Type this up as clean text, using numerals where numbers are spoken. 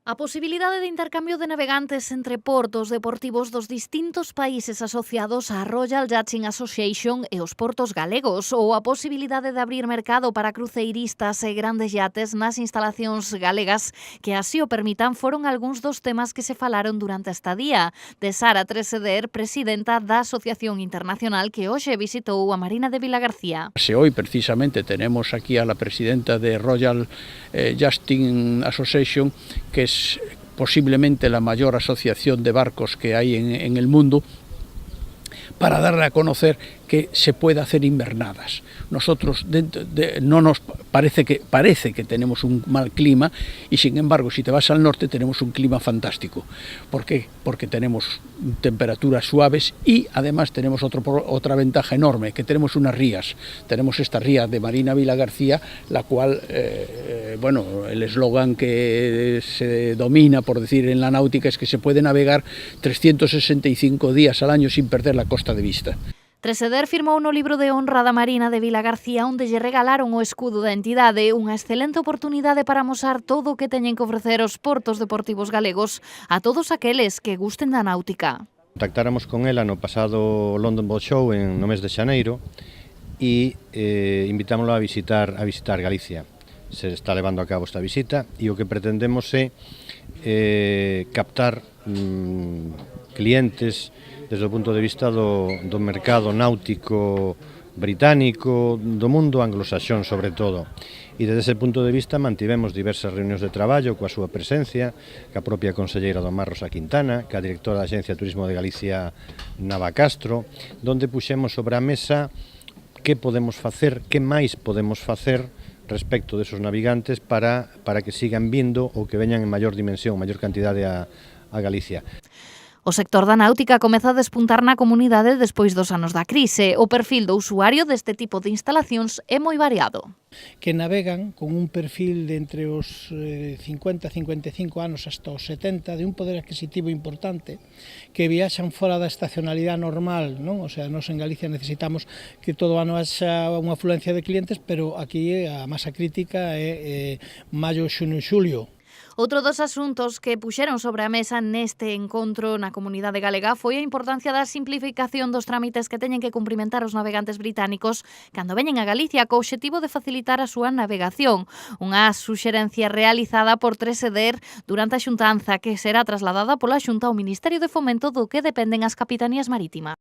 A posibilidade de intercambio de navegantes entre portos deportivos dos distintos países asociados á Royal Yachting Association e os portos galegos, ou a posibilidade de abrir mercado para cruceiristas e grandes yates nas instalacións galegas que así o permitan, foron algúns dos temas que se falaron durante esta día. De Sara Treseder, presidenta da Asociación Internacional, que hoxe visitou a Marina de Vilagarcía. Hoy precisamente tenemos aquí a la presidenta de Royal Yachting Association, que es posiblemente la mayor asociación de barcos que hay en el mundo, para darle a conocer que se puede hacer invernadas. Nosotros no nos parece que tenemos un mal clima, y sin embargo si te vas al norte tenemos un clima fantástico. ¿Por qué? Porque tenemos temperaturas suaves y además tenemos otra ventaja enorme, que tenemos unas rías. Tenemos esta ría de Marina Vilagarcía, la cual, el eslogan que se domina, por decir, en la náutica es que se puede navegar 365 días al año sin perder la costa de vista. Treseder firmou no libro de honra da Marina de Vilagarcía, onde lle regalaron o escudo da entidade, unha excelente oportunidade para amosar todo o que teñen que ofrecer os portos deportivos galegos a todos aqueles que gusten da náutica. Contactáramos con ela no pasado London Boat Show no mes de xaneiro e invitámoslo a visitar Galicia. Se está levando a cabo esta visita e o que pretendemos é captar clientes desde o punto de vista do mercado náutico británico, do mundo anglosaxón sobre todo. E desde ese punto de vista mantivemos diversas reunións de traballo coa súa presencia, ca propia conselleira do Mar, Rosa Quintana, ca directora da Axencia de Turismo de Galicia, Nava Castro, donde puxemos sobre a mesa que podemos facer, que máis podemos facer respecto desos navegantes para que sigan vindo ou que veñan en maior dimensión, maior cantidade a Galicia. O sector da náutica comeza a despuntar na comunidade despois dos anos da crise. O perfil do usuario deste tipo de instalacións é moi variado. Que navegan con un perfil de entre os 50 55 anos hasta os 70, de un poder adquisitivo importante, que viaxan fora da estacionalidade normal, non? O sea, nós en Galicia necesitamos que todo o ano haxa unha afluencia de clientes, pero aquí a masa crítica é maio, xuno e xulio. Outro dos asuntos que puxeron sobre a mesa neste encontro na comunidade galega foi a importancia da simplificación dos trámites que teñen que cumprimentar os navegantes británicos cando veñen a Galicia, co obxectivo de facilitar a súa navegación. Unha suxerencia realizada por Treseder durante a xuntanza, que será trasladada pola Xunta ao Ministerio de Fomento, do que dependen as capitanías marítimas.